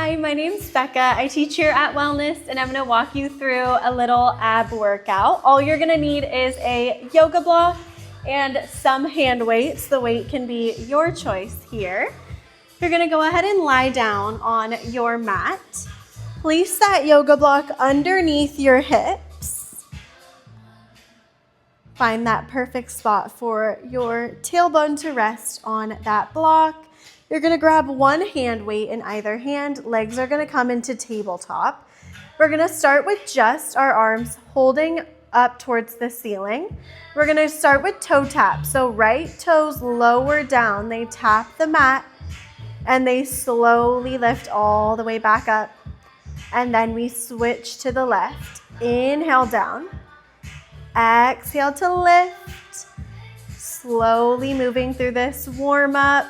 Hi, my name's Becca. I teach here at Wellnest, and I'm gonna walk you through a little ab workout. All you're gonna need is a yoga block and some hand weights. The weight can be your choice here. You're gonna go ahead and lie down on your mat. Place that yoga block underneath your hips. Find that perfect spot for your tailbone to rest on that block. You're gonna grab one hand weight in either hand. Legs are gonna come into tabletop. We're gonna start with just our arms holding up towards the ceiling. We're gonna start with toe tap. So right toes lower down, they tap the mat and they slowly lift all the way back up. And then we switch to the left. Inhale down, exhale to lift. Slowly moving through this warm up.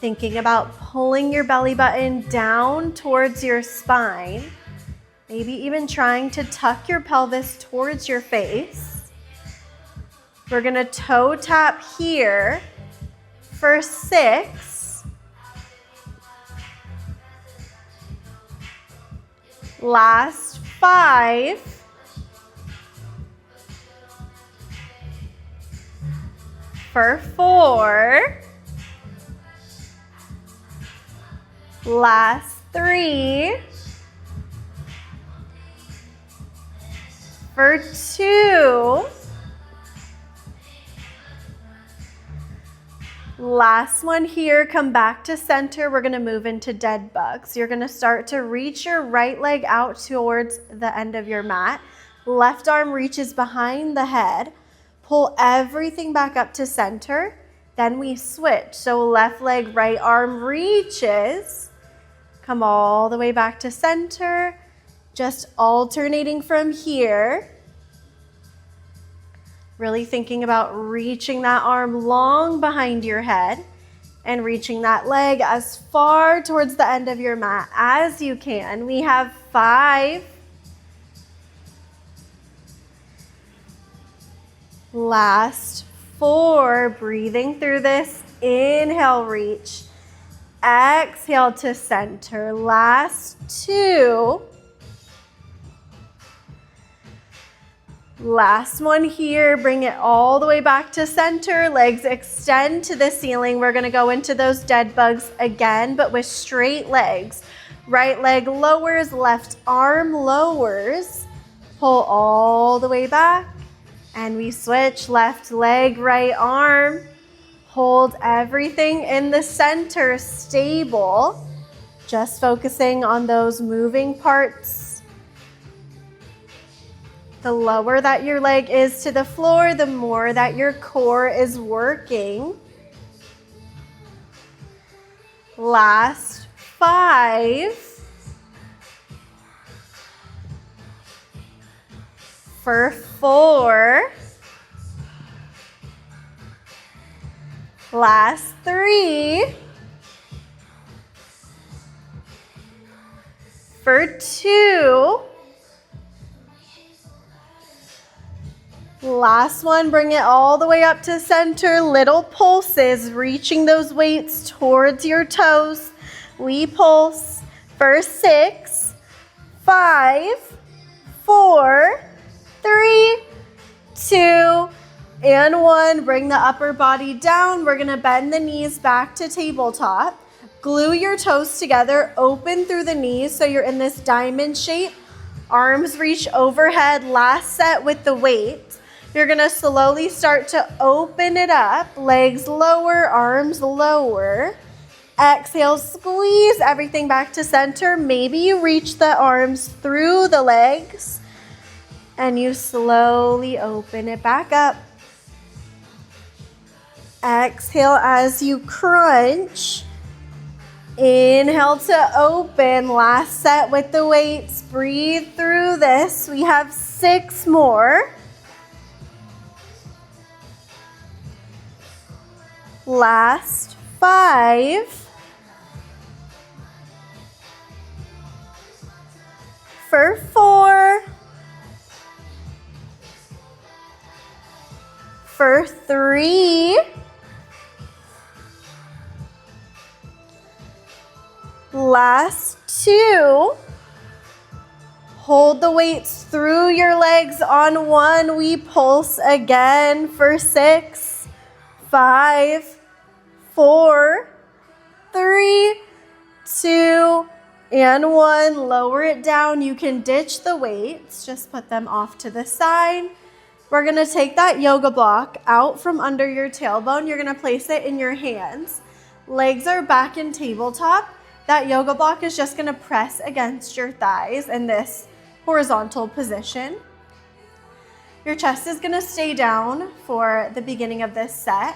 Thinking about pulling your belly button down towards your spine. Maybe even trying to tuck your pelvis towards your face. We're gonna toe tap here for 6. Last 5. For 4. Last 3. For 2. Last one here, come back to center. We're gonna move into dead bugs. You're gonna start to reach your right leg out towards the end of your mat. Left arm reaches behind the head. Pull everything back up to center. Then we switch. So left leg, right arm reaches. Come all the way back to center. Just alternating from here. Really thinking about reaching that arm long behind your head and reaching that leg as far towards the end of your mat as you can. We have 5. Last 4. Breathing through this. Inhale, reach. Exhale to center. Last 2. Last one here. Bring it all the way back to center. Legs extend to the ceiling. We're gonna go into those dead bugs again, but with straight legs. Right leg lowers, left arm lowers. Pull all the way back. And we switch. Left leg, right arm. Hold everything in the center stable. Just focusing on those moving parts. The lower that your leg is to the floor, the more that your core is working. Last 5. For 4. Last 3. For 2. Last one, bring it all the way up to center. Little pulses, reaching those weights towards your toes. We pulse for 6, 5, 4, 3, 2, and 1. Bring the upper body down. We're gonna bend the knees back to tabletop. Glue your toes together, open through the knees so you're in this diamond shape. Arms reach overhead, last set with the weight. You're gonna slowly start to open it up. Legs lower, arms lower. Exhale, squeeze everything back to center. Maybe you reach the arms through the legs and you slowly open it back up. Exhale as you crunch. Inhale to open. Last set with the weights. Breathe through this. We have 6 more. Last 5. For 4. For 3. Last 2. Hold the weights through your legs on 1. We pulse again for 6, 5, 4, 3, 2, and 1. Lower it down. You can ditch the weights. Just put them off to the side. We're going to take that yoga block out from under your tailbone. You're going to place it in your hands. Legs are back in tabletop. That yoga block is just going to press against your thighs in this horizontal position. Your chest is going to stay down for the beginning of this set.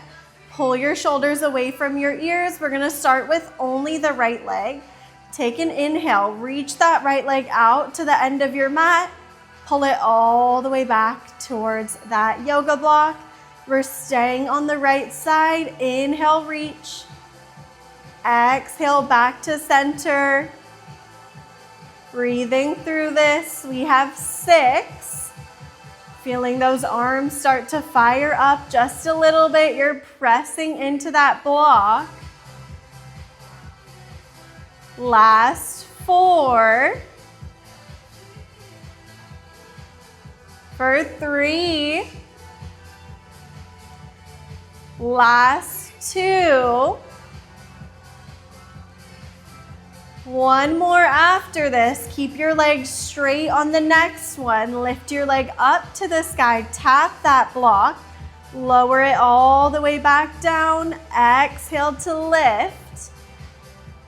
Pull your shoulders away from your ears. We're going to start with only the right leg. Take an inhale. Reach that right leg out to the end of your mat. Pull it all the way back towards that yoga block. We're staying on the right side. Inhale, reach. Exhale, back to center. Breathing through this. We have 6. Feeling those arms start to fire up just a little bit. You're pressing into that block. Last 4. For 3. Last 2. 1 more after this. Keep your legs straight on the next one. Lift your leg up to the sky. Tap that block. Lower it all the way back down. Exhale to lift.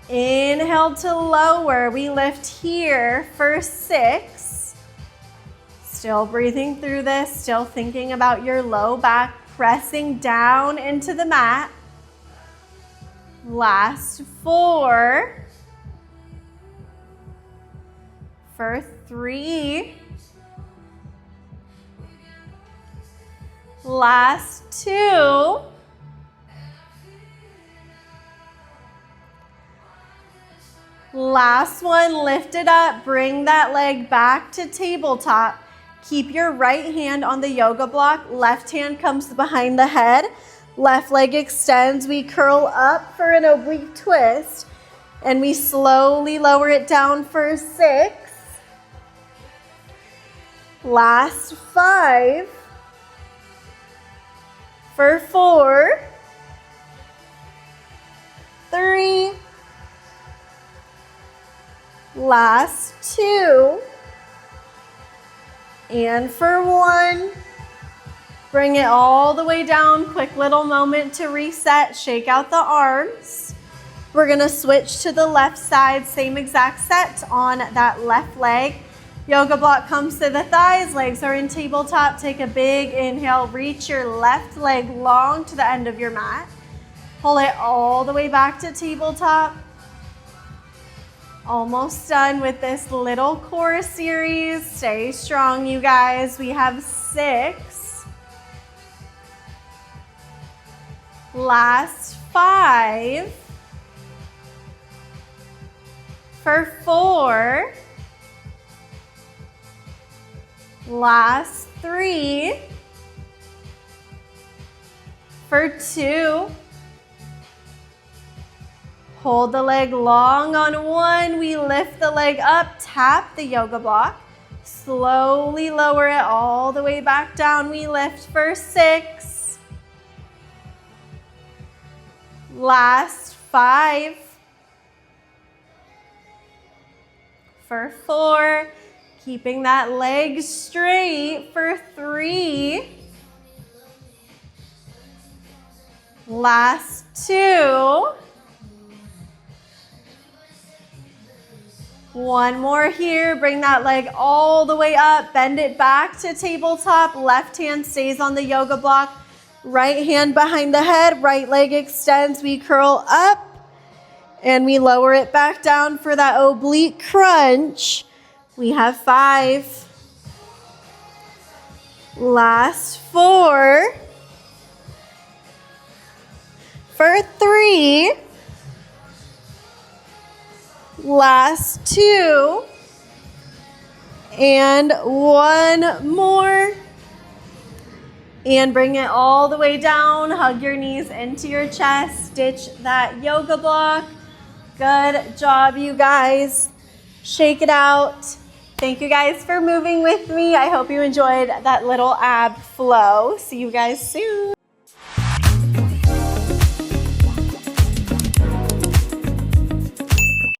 Inhale to lower. We lift here for 6. Still breathing through this. Still thinking about your low back. Pressing down into the mat. Last 4. For 3. Last 2. Last one, lift it up. Bring that leg back to tabletop. Keep your right hand on the yoga block. Left hand comes behind the head. Left leg extends. We curl up for an oblique twist. And we slowly lower it down for 6. Last 5. For 4. 3. Last 2. And for 1. Bring it all the way down. Quick little moment to reset. Shake out the arms. We're going to switch to the left side. Same exact set on that left leg. Yoga block comes to the thighs, legs are in tabletop. Take a big inhale, reach your left leg long to the end of your mat. Pull it all the way back to tabletop. Almost done with this little core series. Stay strong, you guys. We have 6. Last 5. For 4. Last 3. For 2. Hold the leg long on 1. We lift the leg up, tap the yoga block. Slowly lower it all the way back down. We lift for 6. Last 5. For 4. Keeping that leg straight for 3. Last 2. 1 more here. Bring that leg all the way up. Bend it back to tabletop. Left hand stays on the yoga block. Right hand behind the head. Right leg extends. We curl up and we lower it back down for that oblique crunch. We have 5. Last 4. For 3. Last 2. And 1 more. And bring it all the way down. Hug your knees into your chest. Stitch that yoga block. Good job, you guys. Shake it out. Thank you guys for moving with me. I hope you enjoyed that little ab flow. See you guys soon.